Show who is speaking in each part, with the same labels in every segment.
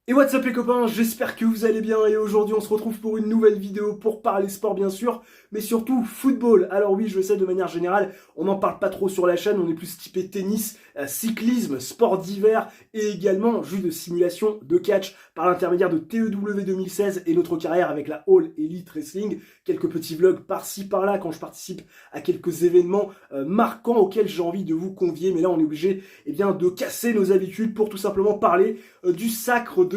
Speaker 1: Et what's up les copains, j'espère que vous allez bien et aujourd'hui on se retrouve pour une nouvelle vidéo pour parler sport bien sûr, mais surtout football. Alors oui, je le sais de manière générale, on n'en parle pas trop sur la chaîne, on est plus typé tennis, cyclisme, sport d'hiver et également jeu de simulation de catch par l'intermédiaire de TEW 2016 et notre carrière avec la All Elite Wrestling. Quelques petits vlogs par-ci par-là quand je participe à quelques événements marquants auxquels j'ai envie de vous convier, mais là on est obligé de casser nos habitudes pour tout simplement parler du sacre de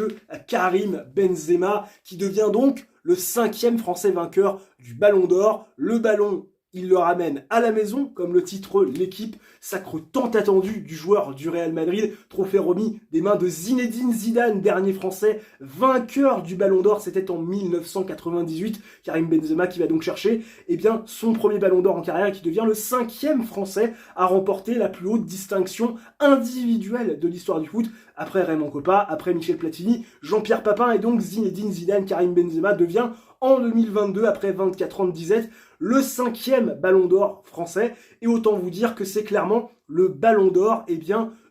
Speaker 1: Karim Benzema, qui devient donc le 5e Français vainqueur du Ballon d'Or. Le ballon, il le ramène à la maison, comme le titre l'équipe, sacre tant attendu du joueur du Real Madrid, trophée remis des mains de Zinedine Zidane, dernier Français vainqueur du Ballon d'Or, c'était en 1998, Karim Benzema qui va donc chercher son premier Ballon d'Or en carrière et qui devient le 5e Français à remporter la plus haute distinction individuelle de l'histoire du foot, après Raymond Kopa, après Michel Platini, Jean-Pierre Papin et donc Zinedine Zidane. Karim Benzema devient en 2022, après 24 ans de disette, le 5e Ballon d'Or français. Et autant vous dire que c'est clairement le Ballon d'Or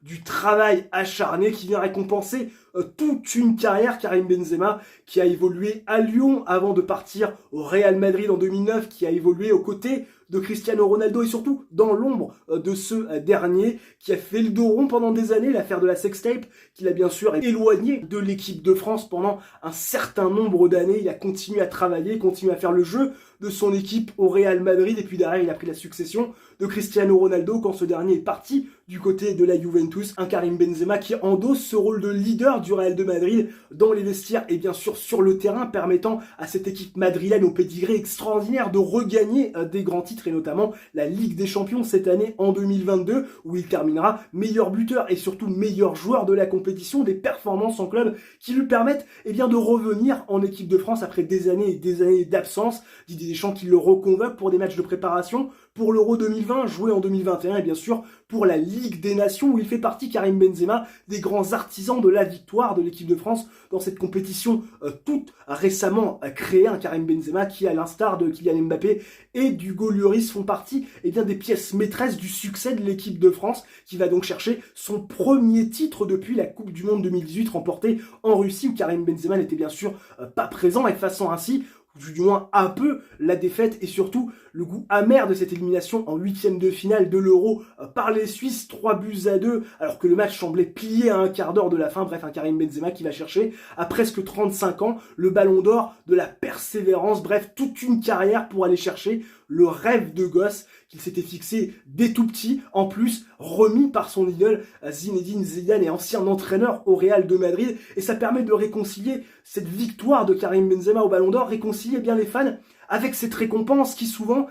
Speaker 1: du travail acharné qui vient récompenser toute une carrière. Karim Benzema qui a évolué à Lyon avant de partir au Real Madrid en 2009, qui a évolué aux côtés de Cristiano Ronaldo et surtout dans l'ombre de ce dernier, qui a fait le dos rond pendant des années, l'affaire de la sextape, qu'il a bien sûr éloigné de l'équipe de France pendant un certain nombre d'années. Il a continué à travailler, continué à faire le jeu de son équipe au Real Madrid, et puis derrière il a pris la succession de Cristiano Ronaldo quand ce dernier est parti du côté de la Juventus. Un Karim Benzema qui endosse ce rôle de leader du Real de Madrid dans les vestiaires et bien sûr sur le terrain, permettant à cette équipe madrilène au pédigré extraordinaire de regagner des grands titres et notamment la Ligue des Champions cette année en 2022, où il terminera meilleur buteur et surtout meilleur joueur de la compétition. Des performances en club qui lui permettent de revenir en équipe de France après des années et des années d'absence. Didier Deschamps qui le reconvoque pour des matchs de préparation pour l'Euro 2020, joué en 2021 et bien sûr pour la Ligue des Nations, où il fait partie, Karim Benzema, des grands artisans de la victoire de l'équipe de France dans cette compétition toute récemment créée. Un Karim Benzema qui, à l'instar de Kylian Mbappé et d'Hugo Lloris, font partie des pièces maîtresses du succès de l'équipe de France, qui va donc chercher son premier titre depuis la Coupe du Monde 2018 remportée en Russie, où Karim Benzema n'était bien sûr pas présent, effaçant ainsi du moins un peu la défaite et surtout le goût amer de cette élimination en 8e de finale de l'Euro par les Suisses, 3-2, alors que le match semblait plié à un quart d'heure de la fin. Bref, un Karim Benzema qui va chercher à presque 35 ans le Ballon d'Or de la persévérance. Bref, toute une carrière pour aller chercher le rêve de gosse qu'il s'était fixé dès tout petit, en plus remis par son idole Zinedine Zidane et ancien entraîneur au Real de Madrid. Et ça permet de réconcilier cette victoire de Karim Benzema au Ballon d'Or, réconcilier les fans avec cette récompense qui souvent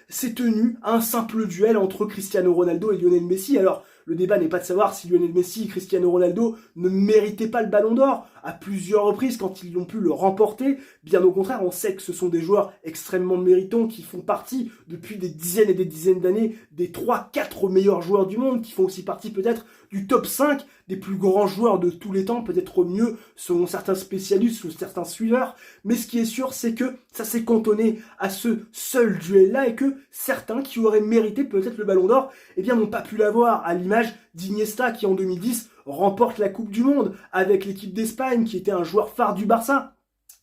Speaker 1: s'est tenue à un simple duel entre Cristiano Ronaldo et Lionel Messi. Alors le débat n'est pas de savoir si Lionel Messi et Cristiano Ronaldo ne méritaient pas le Ballon d'Or à plusieurs reprises quand ils ont pu le remporter. Bien au contraire, on sait que ce sont des joueurs extrêmement méritants qui font partie depuis des dizaines et des dizaines d'années des 3-4 meilleurs joueurs du monde, qui font aussi partie peut-être du top 5 des plus grands joueurs de tous les temps, peut-être mieux selon certains spécialistes ou certains suiveurs. Mais ce qui est sûr, c'est que ça s'est cantonné à ce seul duel-là et que certains qui auraient mérité peut-être le Ballon d'Or n'ont pas pu l'avoir, à l'image d'Iniesta qui en 2010 remporte la Coupe du Monde avec l'équipe d'Espagne, qui était un joueur phare du Barça,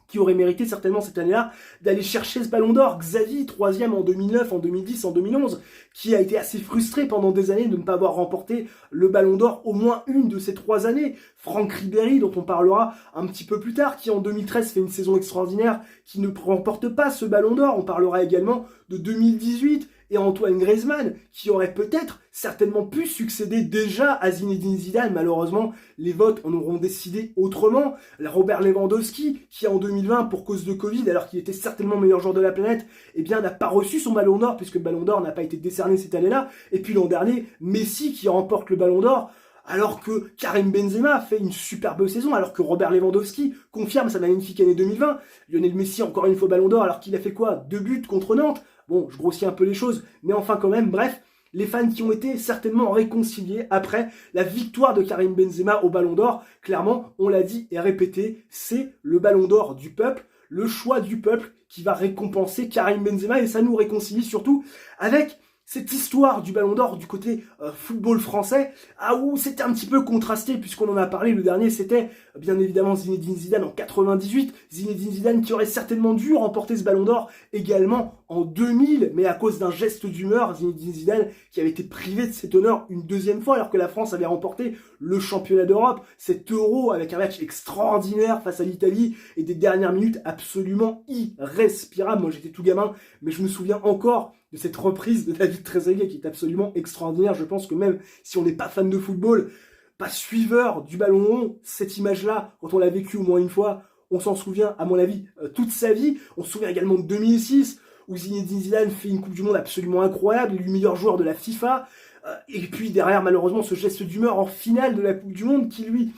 Speaker 1: qui aurait mérité certainement cette année-là d'aller chercher ce Ballon d'Or. Xavi, 3e en 2009, en 2010, en 2011, qui a été assez frustré pendant des années de ne pas avoir remporté le Ballon d'Or au moins une de ces 3 années. Franck Ribéry, dont on parlera un petit peu plus tard, qui en 2013 fait une saison extraordinaire, qui ne remporte pas ce Ballon d'Or. On parlera également de 2018 et Antoine Griezmann, qui aurait peut-être certainement pu succéder déjà à Zinedine Zidane. Malheureusement, les votes en auront décidé autrement. Robert Lewandowski, qui en 2020, pour cause de Covid, alors qu'il était certainement meilleur joueur de la planète, n'a pas reçu son Ballon d'Or, puisque le Ballon d'Or n'a pas été décerné cette année-là. Et puis l'an dernier, Messi qui remporte le Ballon d'Or, alors que Karim Benzema fait une superbe saison, alors que Robert Lewandowski confirme sa magnifique année 2020. Lionel Messi, encore une fois Ballon d'Or, alors qu'il a fait quoi? 2 buts contre Nantes. Bon, je grossis un peu les choses, mais enfin quand même, bref, les fans qui ont été certainement réconciliés après la victoire de Karim Benzema au Ballon d'Or. Clairement, on l'a dit et répété, c'est le Ballon d'Or du peuple, le choix du peuple qui va récompenser Karim Benzema, et ça nous réconcilie surtout avec cette histoire du Ballon d'Or du côté football français, où c'était un petit peu contrasté, puisqu'on en a parlé, le dernier c'était bien évidemment Zinedine Zidane en 98, Zinedine Zidane qui aurait certainement dû remporter ce Ballon d'Or également en 2000, mais à cause d'un geste d'humeur, Zinedine Zidane qui avait été privé de cet honneur une deuxième fois, alors que la France avait remporté le championnat d'Europe, cet Euro avec un match extraordinaire face à l'Italie, et des dernières minutes absolument irrespirables. Moi j'étais tout gamin, mais je me souviens encore de cette reprise de David Trezeguet qui est absolument extraordinaire. Je pense que même si on n'est pas fan de football, pas suiveur du ballon rond, cette image-là, quand on l'a vécue au moins une fois, on s'en souvient, à mon avis, toute sa vie. On se souvient également de 2006, où Zinedine Zidane fait une Coupe du Monde absolument incroyable, élu meilleur joueur de la FIFA. Et puis derrière, malheureusement, ce geste d'humeur en finale de la Coupe du Monde qui, lui,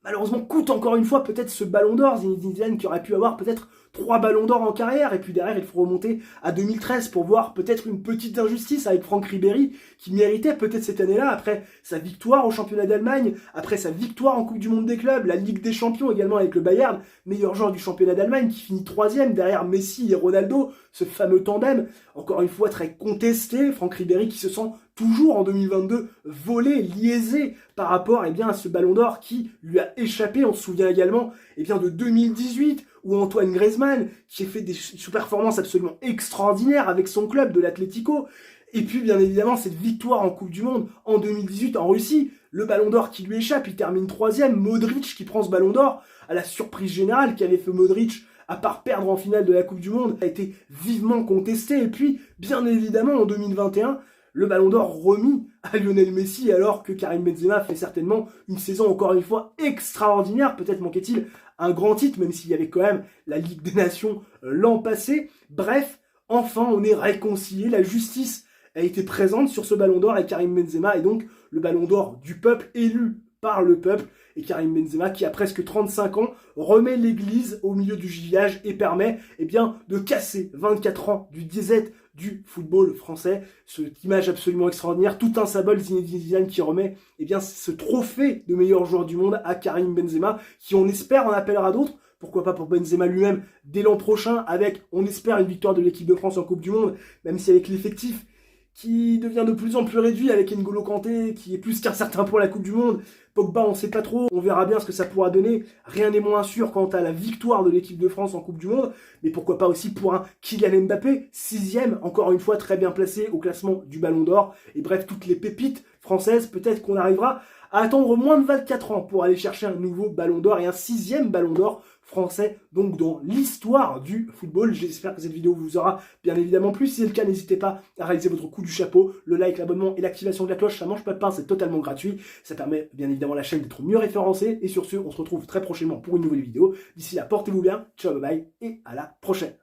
Speaker 1: malheureusement, coûte encore une fois peut-être ce Ballon d'Or. Zinedine Zidane qui aurait pu avoir peut-être 3 ballons d'or en carrière, et puis derrière il faut remonter à 2013 pour voir peut-être une petite injustice avec Franck Ribéry qui méritait peut-être cette année-là, après sa victoire au championnat d'Allemagne, après sa victoire en Coupe du Monde des clubs, la Ligue des Champions également avec le Bayern, meilleur joueur du championnat d'Allemagne qui finit 3e derrière Messi et Ronaldo, ce fameux tandem, encore une fois très contesté, Franck Ribéry qui se sent toujours en 2022 volé, liésé par rapport à ce Ballon d'Or qui lui a échappé. On se souvient également de 2018 où Antoine Griezmann qui a fait des performances absolument extraordinaires avec son club de l'Atlético. Et puis bien évidemment cette victoire en Coupe du Monde en 2018 en Russie, le Ballon d'Or qui lui échappe, il termine 3e, Modric qui prend ce Ballon d'Or à la surprise générale qui avait fait Modric, à part perdre en finale de la Coupe du Monde, a été vivement contesté. Et puis bien évidemment en 2021, le Ballon d'Or remis à Lionel Messi, alors que Karim Benzema fait certainement une saison encore une fois extraordinaire. Peut-être manquait-il un grand titre, même s'il y avait quand même la Ligue des Nations l'an passé. Bref, enfin on est réconciliés, la justice a été présente sur ce Ballon d'Or et Karim Benzema est donc le Ballon d'Or du peuple, élu par le peuple. Et Karim Benzema, qui a presque 35 ans, remet l'église au milieu du givillage et permet de casser 24 ans du disette du football français. Cette image absolument extraordinaire, tout un symbole, Zinedine Zidane qui remet ce trophée de meilleur joueur du monde à Karim Benzema, qui on espère en appellera d'autres. Pourquoi pas pour Benzema lui-même dès l'an prochain, avec, on espère, une victoire de l'équipe de France en Coupe du Monde, même si avec l'effectif qui devient de plus en plus réduit, avec N'Golo Kanté qui est plus qu'un certain pour la Coupe du Monde, Pogba on sait pas trop, on verra bien ce que ça pourra donner, rien n'est moins sûr quant à la victoire de l'équipe de France en Coupe du Monde, mais pourquoi pas aussi pour un Kylian Mbappé, 6e, encore une fois très bien placé au classement du Ballon d'Or, et bref toutes les pépites françaises, peut-être qu'on arrivera à attendre moins de 24 ans pour aller chercher un nouveau Ballon d'Or et un 6e Ballon d'Or français, donc dans l'histoire du football. J'espère que cette vidéo vous aura bien évidemment plu. Si c'est le cas, n'hésitez pas à réaliser votre coup du chapeau. Le like, l'abonnement et l'activation de la cloche, ça mange pas de pain, c'est totalement gratuit. Ça permet bien évidemment à la chaîne d'être mieux référencée. Et sur ce, on se retrouve très prochainement pour une nouvelle vidéo. D'ici là, portez-vous bien, ciao, bye bye, et à la prochaine.